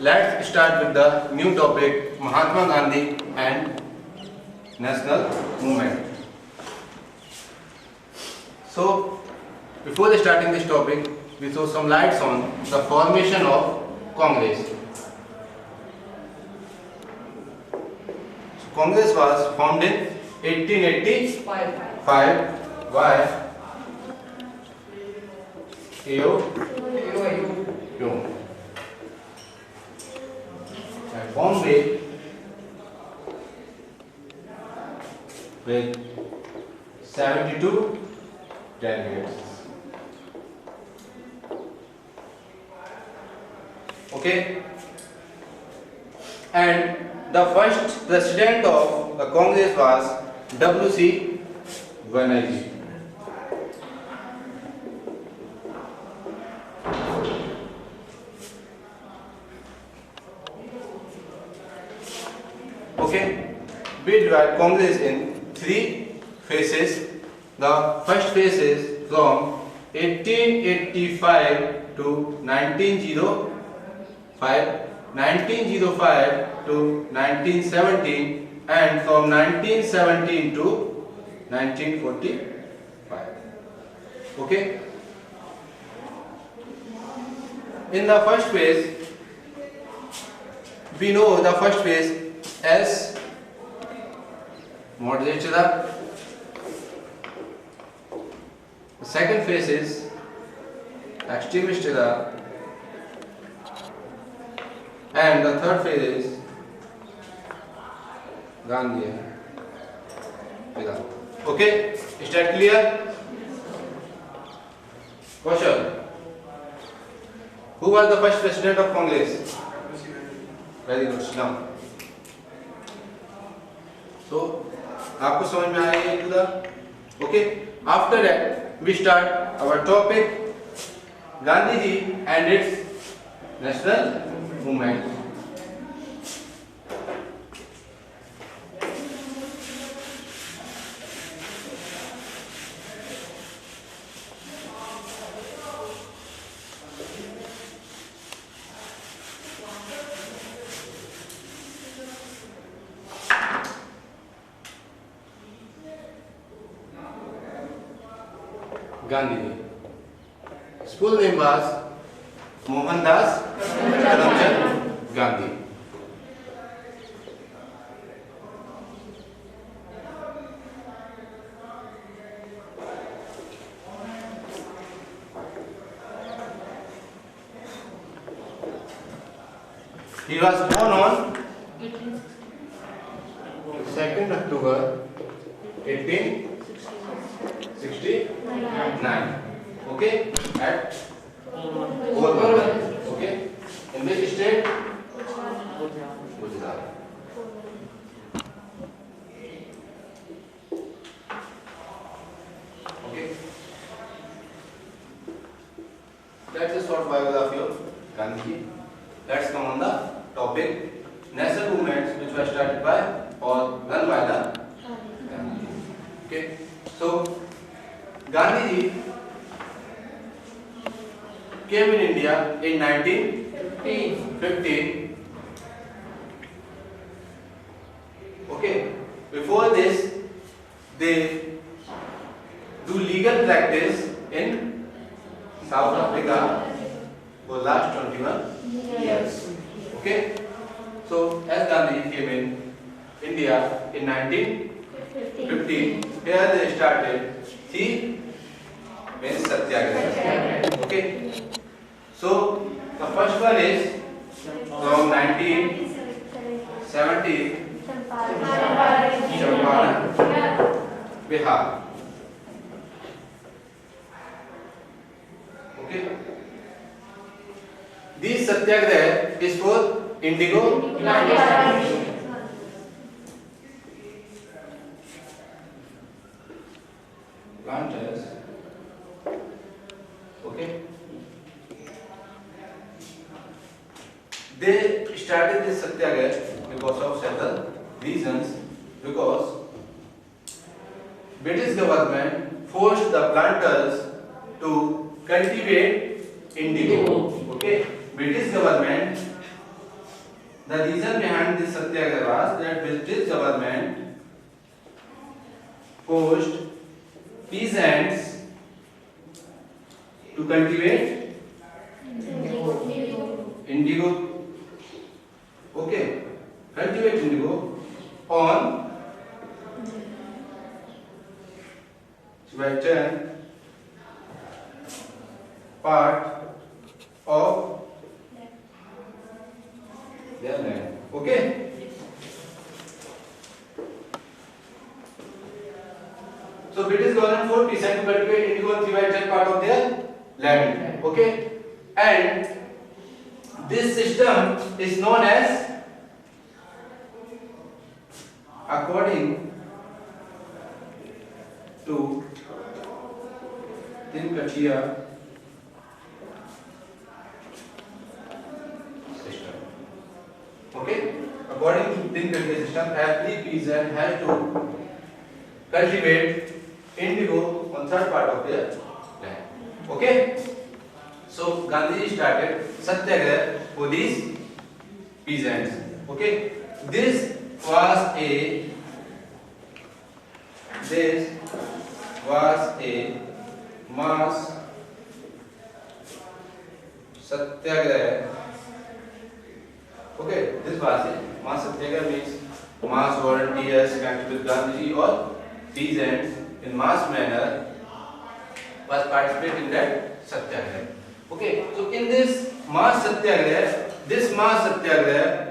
let's start with the new topic, Mahatma Gandhi and national movement. So, before starting this topic, we throw some lights on the formation of Congress. So, Congress was formed in 1885 by A.O. Hume at Bombay with 72 delegates. Okay, and the first president of the Congress was W.C. Banerjee. Okay, we divide Congress in three phases. The first phase is from 1885 to 1905, 1905 to 1917, and from 1917 to 1945. Okay. In the first phase, we know the first phase as moderate Chada. The second phase is extremist Chada, and the third phase is Gandhi Chada. Okay, is that clear? Question: who was the first president of Congress? Very good. Sit down. So, आपको समझ में आया ये पूरा? Okay. After that, we start our topic, Gandhi ji and its national movement. Gandhi ji. His full name was Mohandas Karamchand Gandhi. He was born on 2nd October 1869. Okay, at Porbandar. Okay, in which state? Gujarat. Okay, that's a short biography of Gandhi. Let's come on the topic, national movements which were started by or run by the Gandhi. Okay, so Gandhi ji came in India in 1915. Okay, before this they do legal practice in South Africa for last 21 years. Okay, so as Gandhi came in India in 1915, here they started three means Satyagraha. Okay, so the first one is from 1970, Champaran, Bihar. Okay, this Satyagraha is for indigo planters. Okay, they started this Satyagraha because of several reasons. Because British government forced the planters to cultivate indigo. Okay, British government The reason behind this satyagraha was that British government forced peasants to cultivate indigo. Okay, cultivate indigo on western part of their land. Okay. So British government forced peasants to cultivate indigo on the western part of their land. Okay. And this system is known as, according to Tinkatia system. Okay, according to Tinkatia system, every peasant has to cultivate indigo on third part of their land. Okay, so Gandhiji started satyagraha for these peasants. Okay, this was a mass satyagraha. Okay, this was a mass satyagraha, means mass volunteers connected with Gandhiji or peasants in mass manner was participating in that satyagraha. Okay, so in this mass satyagraha,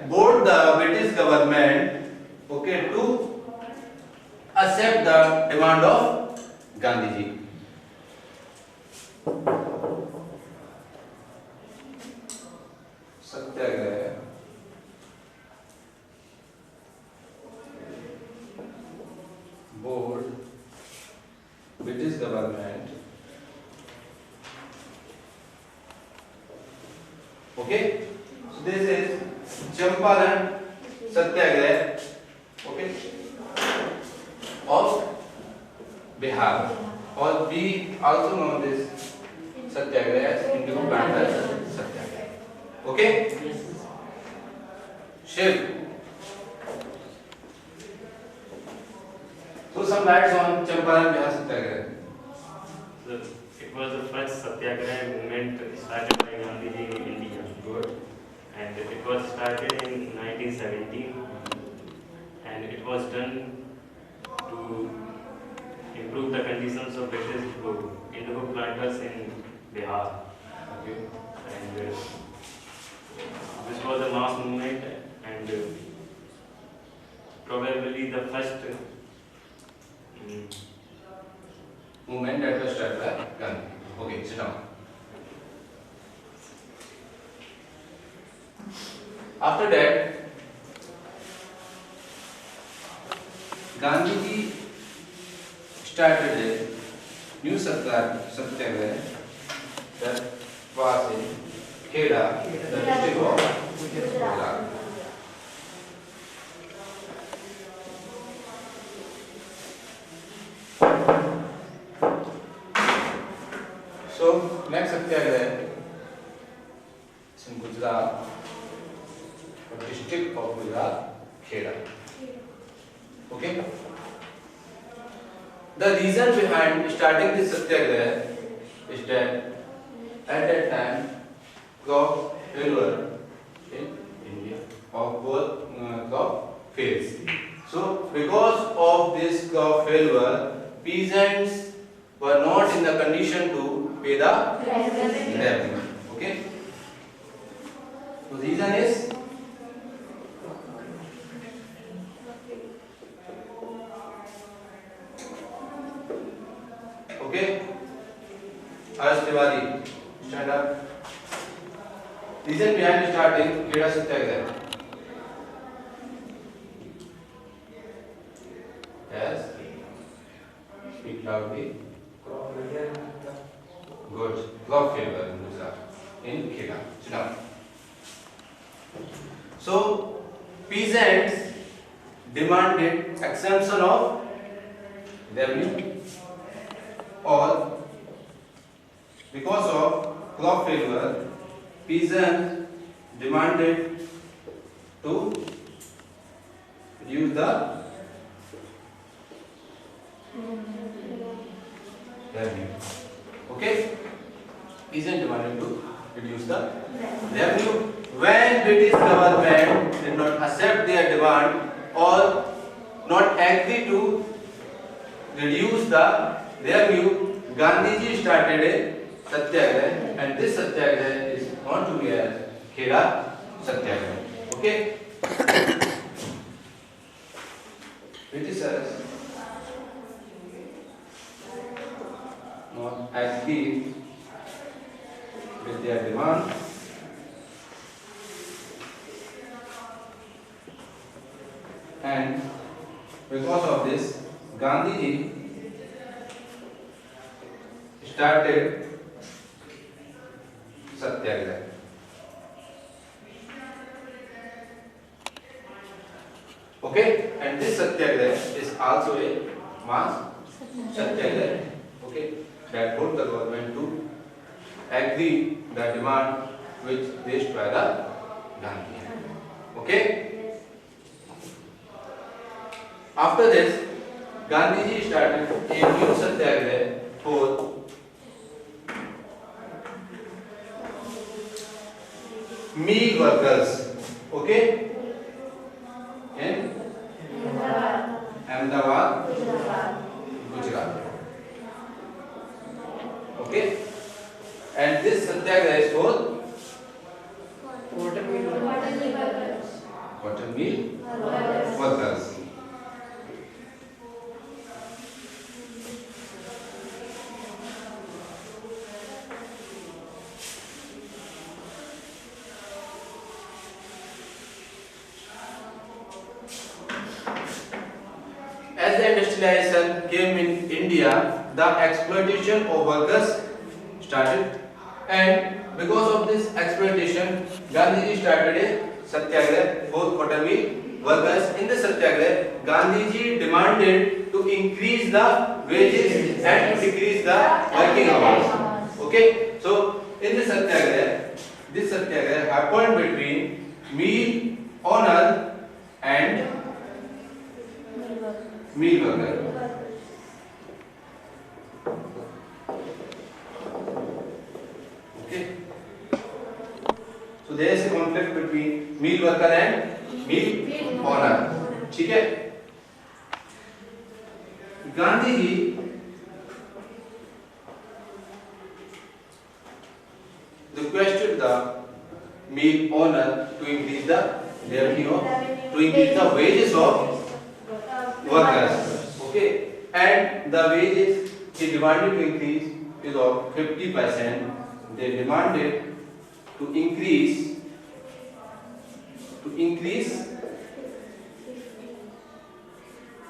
both the British government, okay, to accept the demand of Gandhiji. Satyagraha board, British government. Okay, so this is Champaran Satyagraha, okay, of Bihar, or we also know this Satyagraha as Indigo Planter Satyagraha. Okay, Shiv. So some lights on Champaran Bihar Satyagraha. So it was the first satyagraha movement started by Gandhiji in India. Good. And it was started in 1917, and it was done to improve the conditions of British indigo planters in Bihar. Okay. And this was a mass movement, and probably the first Movement that was started by Gandhi. Okay, sit down. After that, Gandhiji started a new satyagraha that was in Kheda, the district of Gujarat. So next satyagraha is in Gujarat, district of Gujarat, Kheda. Okay. The reason behind starting this satyagraha is that at that time crop failure in India of both crop fails. So because of this crop failure, peasants were not in the condition to pay the revenue. Okay. So reason is okay. Harsh Tiwari, stand up. Reason behind starting Kheda Satyagraha. Yes. Speak loudly. Good. Crop failure in Gujarat, in Kheda. Sit down. So peasants demanded exemption of revenue, or because of crop failure, peasants demanded to reduce the revenue. Okay, peasant demanded to reduce the revenue. When British government did not accept their demand or not agree to reduce the revenue, Gandhiji started a satyagraha, and this satyagraha is known to be as Khera Satyagraha. Okay, Britishers not agree with their demand and because of this Gandhiji started satyagraha. Okay, and this satyagraha is also a mass satyagraha. Okay, that forced the government to agree the demand which raised by the Gandhi. Okay. After this, Gandhiji started a new satyagraha for meal workers. Okay, in Ahmedabad, Gujarat. Okay, and this satyagraha is for cotton mill workers. As the industrialization came in India, the exploitation of workers started, and because of this exploitation, Gandhiji started a satyagraha for cotton mill workers. In the satyagraha, Gandhiji demanded to increase the wages and to decrease the working hours. Okay, so in this satyagraha happened between mill owner and meal worker. Okay, so there is a conflict between meal worker and meal owner. ठीक है, Gandhi ji requested the meal owner to increase the revenue, to increase the wages of workers. Okay, and the wages he demanded to increase is of 50%. They demanded to increase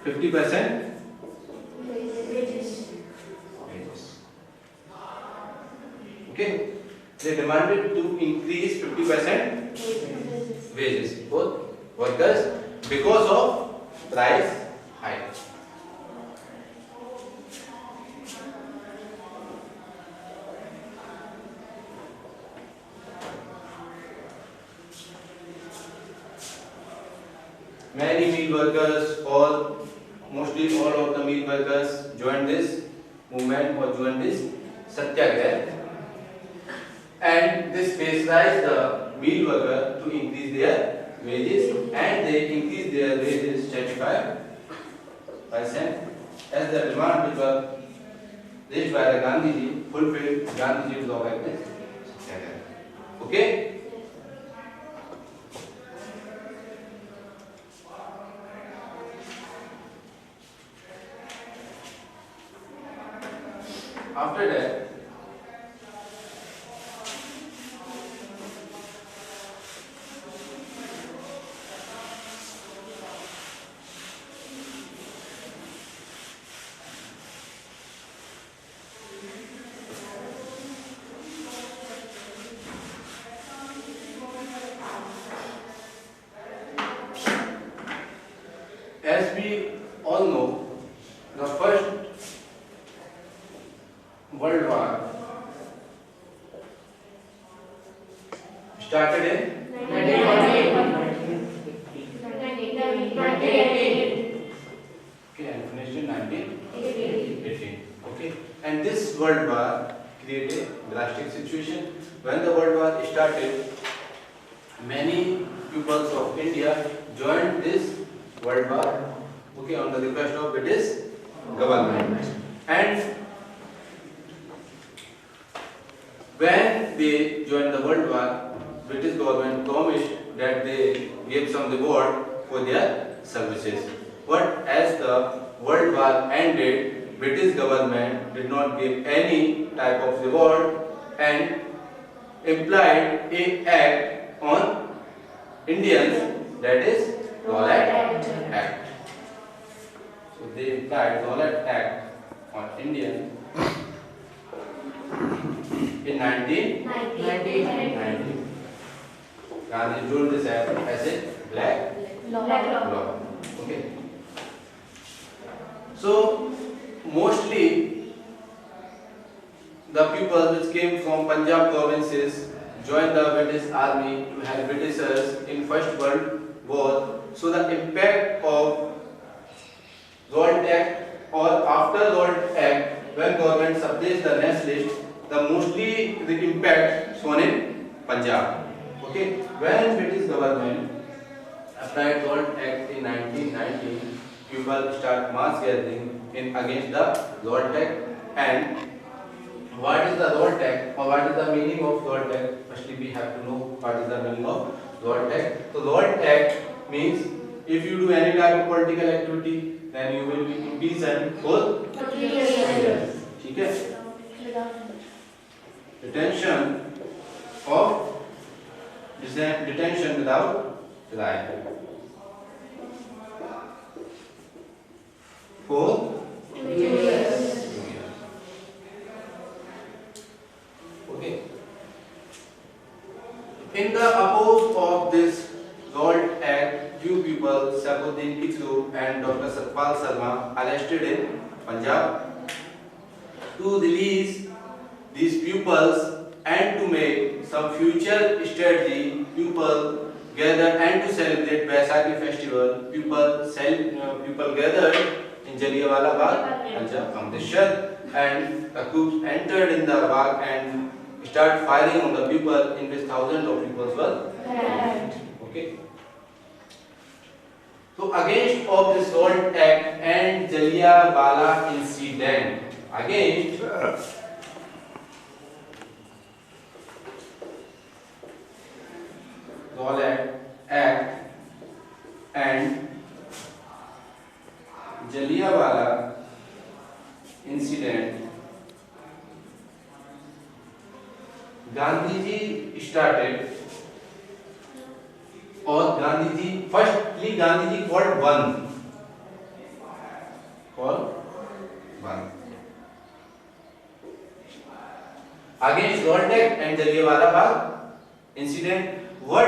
50% wages. Okay, they demanded to increase 50% wages both workers because of price hike. Many meal workers, or mostly all of the meal workers, joined this movement or joined this satyagraha, and this pressurized the meal worker to increase their wages, and they increased their wages 35% as the demand which was raised by the Gandhiji fulfilled Gandhiji's objectives. Okay. After that, as we all know, the first World War started in situation. When the World War started, many pupils of India joined this World War, okay, on the request of British government. And when they joined the World War, British government promised that they gave some reward for their services. But as the World War ended, British government did not give any type of reward and applied a act on Indians, that is Rowlatt Act. So they applied Rowlatt Act on Indians in 1990. Gandhi ruled this as a black law. Okay. So mostly the people which came from Punjab provinces joined the British army to help Britishers in First World War. So the impact of Rowlatt Act or after Rowlatt Act, when government suppressed the nationalists, the mostly the impact shown in Punjab. Okay, when British government applied Rowlatt Act in 1990, people start mass gathering in against the Rowlatt Act. And what is the Rowlatt Act or what is the meaning of Rowlatt Act? Firstly, we have to know what is the meaning of Rowlatt Act. So Rowlatt Act means if you do any type of political activity, then you will be imprisoned for 3 years. Okay? Detention without trial. For 2 years. Okay. In the oppose of this Rowlatt Act, few people, Saifuddin Kichlu and Dr. Satpal Sharma, arrested in Punjab to release these pupils and to make some future strategy. People gathered and to celebrate Baisakhi festival. People gathered in Jallianwala Bagh, Punjab, Amritsar, and the troops entered in the Bagh and start firing on the people, in which thousands of people were killed. Okay. So against of this Rowlatt Act and Jallianwala incident, against Rowlatt Act and Jallianwala incident, Gandhiji started, or firstly Gandhiji called one. Against Rowlatt Act and Jallianwala Bagh incident, when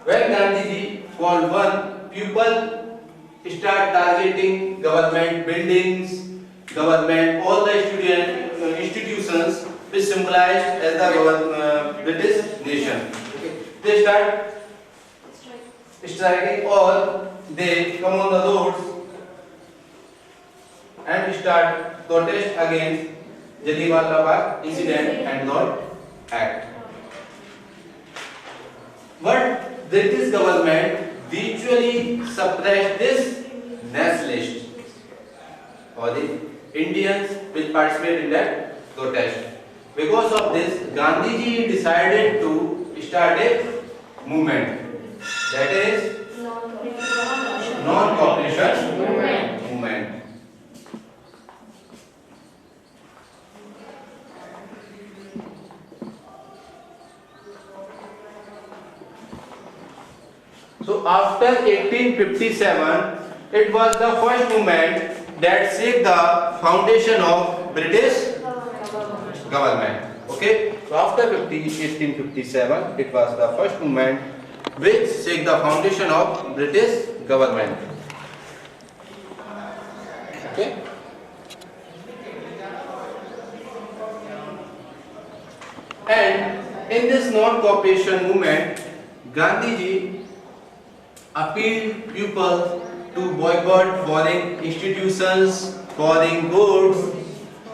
Gandhiji called one, people start targeting government buildings, all the student institutions which symbolized as the British nation. Okay. They start striking, or they come on the roads and start protest against Jallianwala Bagh incident and Rowlatt Act. But British government virtually suppressed this nationalist or the Indians which participated in that protest. Because of this, Gandhiji decided to start a movement, that is non-cooperation movement. So after 1857, it was the first movement that shook the foundation of British government. Okay, so after 1857, it was the first movement which shook the foundation of British government. Okay. And in this non-cooperation movement, Gandhiji appealed people to boycott foreign institutions, foreign goods,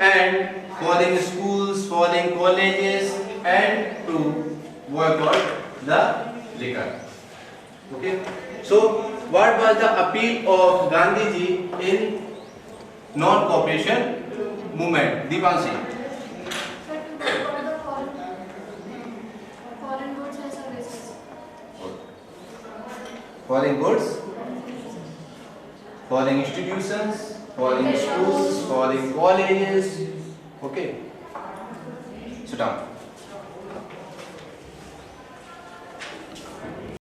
and foreign schools, foreign colleges, and to boycott the liquor. Okay. So what was the appeal of Gandhiji in non-cooperation movement? Deepanshi. Foreign goods and services. Foreign goods, foreign institutions, foreign schools, foreign colleges. Okay. Sit down.